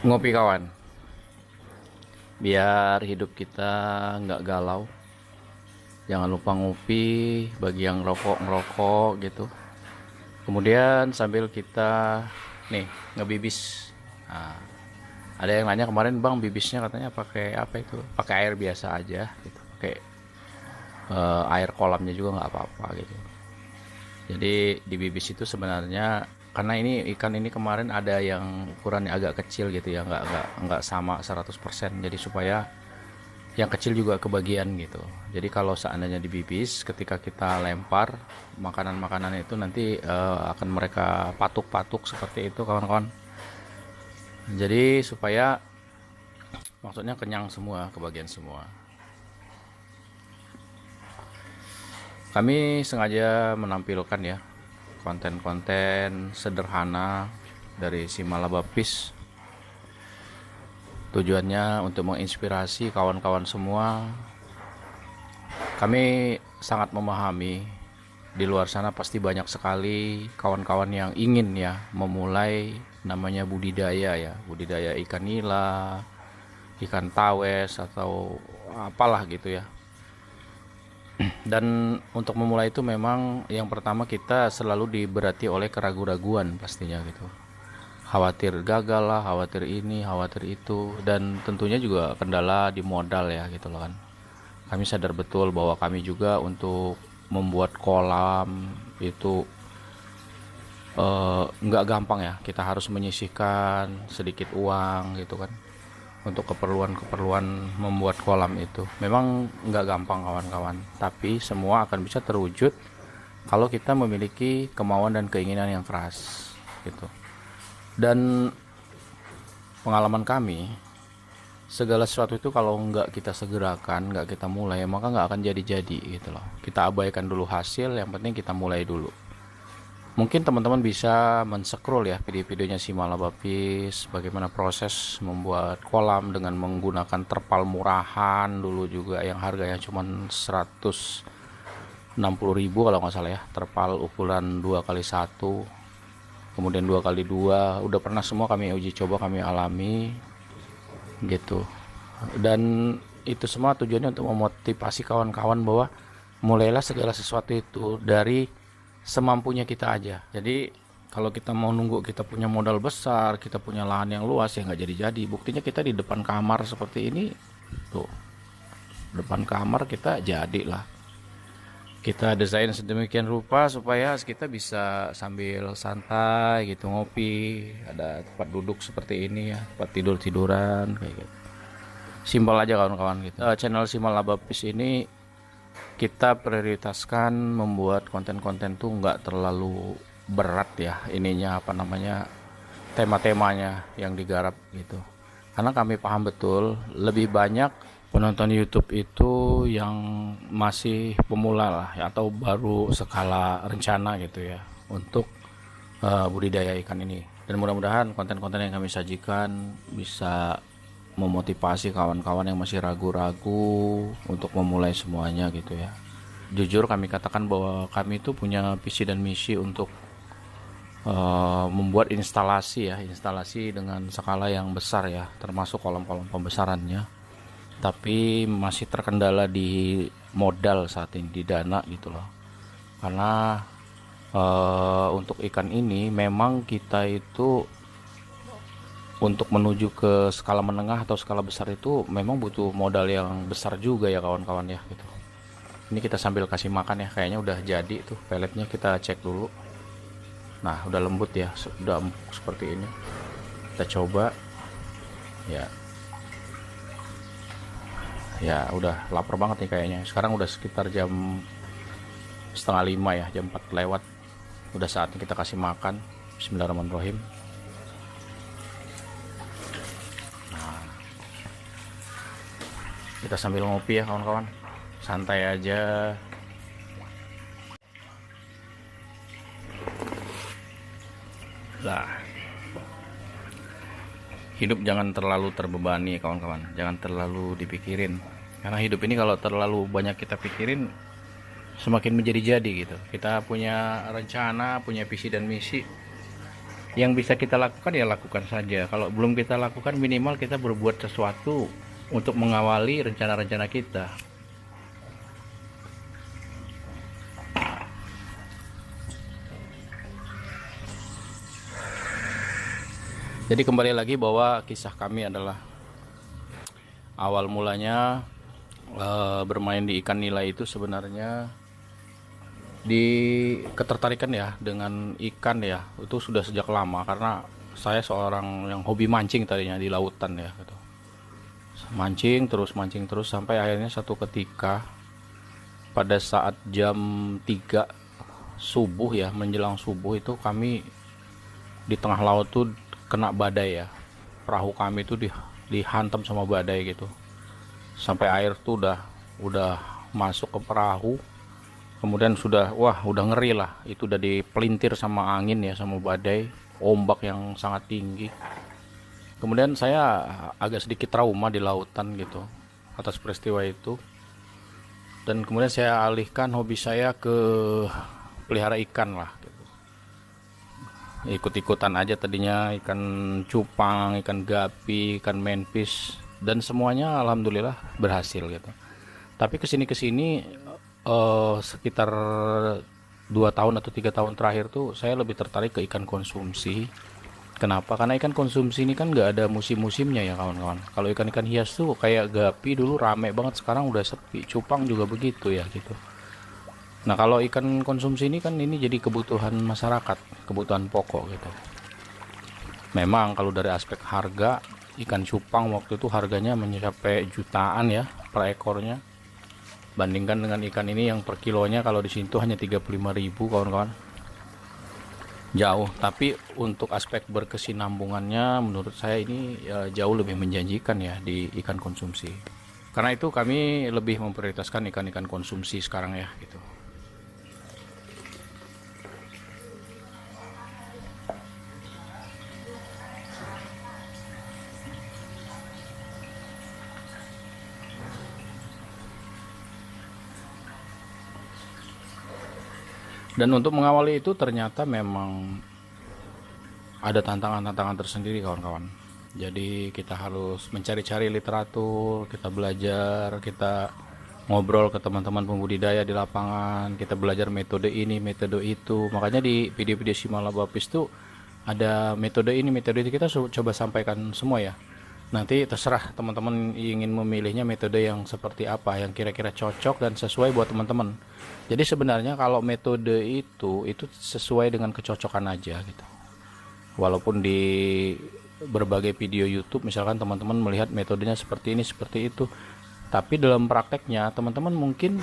Ngopi kawan, biar hidup kita nggak galau. Jangan lupa ngopi, bagi yang ngerokok gitu. Kemudian sambil kita nih ngebibis. Nah, ada yang nanya kemarin bang, bibisnya katanya pakai apa itu? Pakai air biasa aja gitu. Pakai air kolamnya juga nggak apa-apa gitu. Jadi di bibis itu sebenarnya karena ini ikan ini kemarin ada yang ukurannya agak kecil gitu ya, nggak sama 100%. Jadi supaya yang kecil juga kebagian gitu. Jadi kalau seandainya dibibis, ketika kita lempar makanan-makanan itu nanti akan mereka patuk-patuk seperti itu kawan-kawan. Jadi supaya maksudnya kenyang semua, kebagian semua. Kami sengaja menampilkan ya konten-konten sederhana dari si Malabapis. Tujuannya untuk menginspirasi kawan-kawan semua. Kami sangat memahami di luar sana pasti banyak sekali kawan-kawan yang ingin ya memulai namanya budidaya ya, budidaya ikan nila, ikan tawes atau apalah gitu ya. Dan untuk memulai itu memang yang pertama kita selalu diberati oleh keraguan-raguan pastinya gitu. Khawatir gagal lah, khawatir ini, khawatir itu, dan tentunya juga kendala di modal ya gitu loh kan. Kami sadar betul bahwa kami juga untuk membuat kolam itu nggak gampang ya. Kita harus menyisihkan sedikit uang gitu kan untuk keperluan-keperluan membuat kolam itu. Memang nggak gampang kawan-kawan, tapi semua akan bisa terwujud kalau kita memiliki kemauan dan keinginan yang keras gitu. Dan pengalaman kami, segala sesuatu itu kalau nggak kita segerakan, nggak kita mulai, maka nggak akan jadi-jadi gitu loh. Kita abaikan dulu hasil, yang penting kita mulai dulu. Mungkin teman-teman bisa men-scroll ya video-videonya si Malabapis, bagaimana proses membuat kolam dengan menggunakan terpal murahan dulu juga yang harganya cuma 160.000 kalau nggak salah ya, terpal ukuran 2x1, kemudian 2x2, udah pernah semua kami uji coba, kami alami gitu. Dan itu semua tujuannya untuk memotivasi kawan-kawan bahwa mulailah segala sesuatu itu dari semampunya kita aja. Jadi kalau kita mau nunggu kita punya modal besar, kita punya lahan yang luas, ya nggak jadi-jadi. Buktinya kita di depan kamar seperti ini tuh, depan kamar kita jadilah, kita desain sedemikian rupa supaya kita bisa sambil santai gitu ngopi, ada tempat duduk seperti ini ya, tempat tidur-tiduran kayak gitu. Simpel aja kawan-kawan gitu. Channel Simal Abapis ini kita prioritaskan membuat konten-konten tuh nggak terlalu berat ya, ininya apa namanya, tema-temanya yang digarap gitu. Karena kami paham betul lebih banyak penonton YouTube itu yang masih pemula lah ya, atau baru skala rencana gitu ya untuk budidaya ikan ini. Dan mudah-mudahan konten-konten yang kami sajikan bisa memotivasi kawan-kawan yang masih ragu-ragu untuk memulai semuanya gitu ya. Jujur kami katakan bahwa kami itu punya visi dan misi untuk membuat instalasi ya, instalasi dengan skala yang besar ya, termasuk kolam-kolam pembesarannya. Tapi masih terkendala di modal saat ini, di dana gitu loh. Karena untuk ikan ini memang kita itu untuk menuju ke skala menengah atau skala besar itu memang butuh modal yang besar juga ya kawan-kawan ya gitu. Ini kita sambil kasih makan ya, kayaknya udah jadi tuh peletnya, kita cek dulu. Nah udah lembut ya, udah empuk seperti ini. Kita coba ya. Ya udah lapar banget nih kayaknya. Sekarang udah sekitar jam setengah 5 ya, jam 4 lewat. Udah saatnya kita kasih makan. Bismillahirrahmanirrahim. Kita sambil ngopi ya kawan-kawan, santai aja. Lah, hidup jangan terlalu terbebani kawan-kawan, jangan terlalu dipikirin. Karena hidup ini kalau terlalu banyak kita pikirin, semakin menjadi-jadi gitu. Kita punya rencana, punya visi dan misi, Yang bisa kita lakukan ya lakukan saja. Kalau belum kita lakukan, minimal kita berbuat sesuatu untuk mengawali rencana-rencana kita. Jadi kembali lagi bahwa kisah kami adalah awal mulanya bermain di ikan nila itu sebenarnya di ketertarikan ya dengan ikan ya itu sudah sejak lama, karena saya seorang yang hobi mancing tadinya di lautan ya gitu. Mancing terus sampai akhirnya satu ketika pada saat jam 3 subuh ya, menjelang subuh itu kami di tengah laut tuh kena badai ya. Perahu kami tuh dihantam sama badai gitu. Sampai air tuh udah masuk ke perahu. Kemudian udah ngeri lah. Itu udah dipelintir sama angin ya, sama badai, ombak yang sangat tinggi. Kemudian saya agak sedikit trauma di lautan gitu atas peristiwa itu. Dan kemudian saya alihkan hobi saya ke pelihara ikan lah gitu. Ikut-ikutan aja tadinya, ikan cupang, ikan gapi, ikan menfish, dan semuanya alhamdulillah berhasil gitu. Tapi kesini sekitar 2 tahun atau 3 tahun terakhir tuh saya lebih tertarik ke ikan konsumsi. Kenapa? Karena ikan konsumsi ini kan nggak ada musim-musimnya ya kawan-kawan. Kalau ikan-ikan hias tuh kayak gapi dulu rame banget, sekarang udah sepi. Cupang juga begitu ya gitu. Nah kalau ikan konsumsi ini kan ini jadi kebutuhan masyarakat, kebutuhan pokok gitu. Memang kalau dari aspek harga, ikan cupang waktu itu harganya mencapai jutaan ya per ekornya. Bandingkan dengan ikan ini yang per kilonya kalau di sini tuh hanya 35.000 kawan-kawan. Jauh, tapi untuk aspek berkesinambungannya menurut saya ini ya, jauh lebih menjanjikan ya di ikan konsumsi. Karena itu kami lebih memprioritaskan ikan-ikan konsumsi sekarang ya gitu. Dan untuk mengawali itu ternyata memang ada tantangan-tantangan tersendiri kawan-kawan. Jadi kita harus mencari-cari literatur, kita belajar, kita ngobrol ke teman-teman pembudidaya di lapangan, kita belajar metode ini, metode itu. Makanya di video-video Simalabapis itu ada metode ini, metode itu, kita coba sampaikan semua ya. Nanti terserah teman-teman ingin memilihnya metode yang seperti apa, yang kira-kira cocok dan sesuai buat teman-teman. Jadi sebenarnya kalau metode itu sesuai dengan kecocokan aja gitu. Walaupun di berbagai video YouTube misalkan teman-teman melihat metodenya seperti ini, seperti itu, tapi dalam prakteknya teman-teman mungkin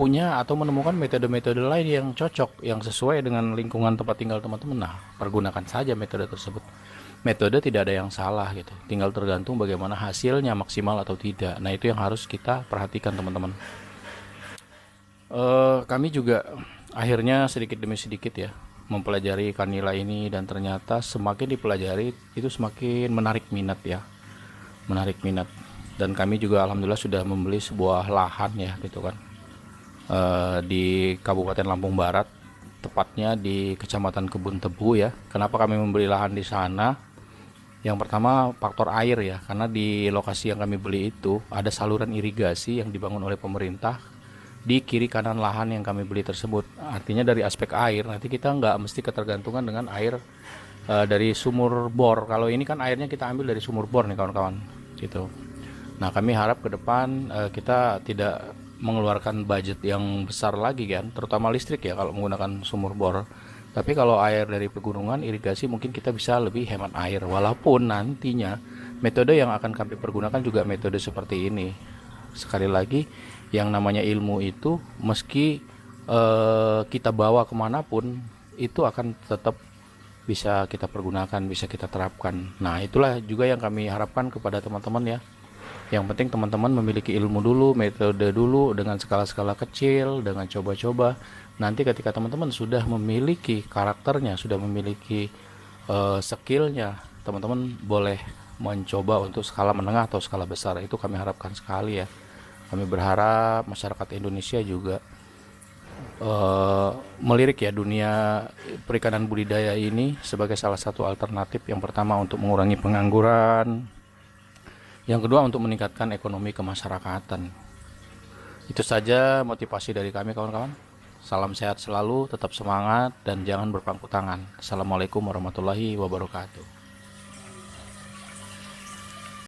punya atau menemukan metode-metode lain yang cocok, yang sesuai dengan lingkungan tempat tinggal teman-teman. Nah, pergunakan saja metode tersebut. Metode tidak ada yang salah gitu, tinggal tergantung bagaimana hasilnya, maksimal atau tidak. Nah itu yang harus kita perhatikan teman-teman. Kami juga akhirnya sedikit demi sedikit ya mempelajari ikan nila ini, dan ternyata semakin dipelajari itu semakin menarik minat ya, menarik minat. Dan kami juga alhamdulillah sudah membeli sebuah lahan ya gitu kan, di Kabupaten Lampung Barat, tepatnya di Kecamatan Kebun Tebu ya. Kenapa kami membeli lahan di sana? Yang pertama faktor air ya, karena di lokasi yang kami beli itu ada saluran irigasi yang dibangun oleh pemerintah di kiri kanan lahan yang kami beli tersebut. Artinya dari aspek air nanti kita nggak mesti ketergantungan dengan air dari sumur bor. Kalau ini kan airnya kita ambil dari sumur bor nih kawan-kawan gitu. Nah kami harap ke depan kita tidak mengeluarkan budget yang besar lagi kan, terutama listrik ya kalau menggunakan sumur bor. Tapi kalau air dari pegunungan irigasi mungkin kita bisa lebih hemat air, walaupun nantinya metode yang akan kami pergunakan juga metode seperti ini. Sekali lagi, yang namanya ilmu itu meski kita bawa kemanapun itu akan tetap bisa kita pergunakan, bisa kita terapkan. Nah itulah juga yang kami harapkan kepada teman-teman ya. Yang penting teman-teman memiliki ilmu dulu, metode dulu dengan skala-skala kecil, dengan coba-coba. Nanti ketika teman-teman sudah memiliki karakternya, sudah memiliki skillnya, teman-teman boleh mencoba untuk skala menengah atau skala besar. Itu kami harapkan sekali ya. Kami berharap masyarakat Indonesia juga melirik ya dunia perikanan budidaya ini sebagai salah satu alternatif. Yang pertama untuk mengurangi pengangguran, yang kedua untuk meningkatkan ekonomi kemasyarakatan. Itu saja motivasi dari kami kawan-kawan. Salam sehat selalu, tetap semangat dan jangan berpangku tangan. Assalamualaikum warahmatullahi wabarakatuh.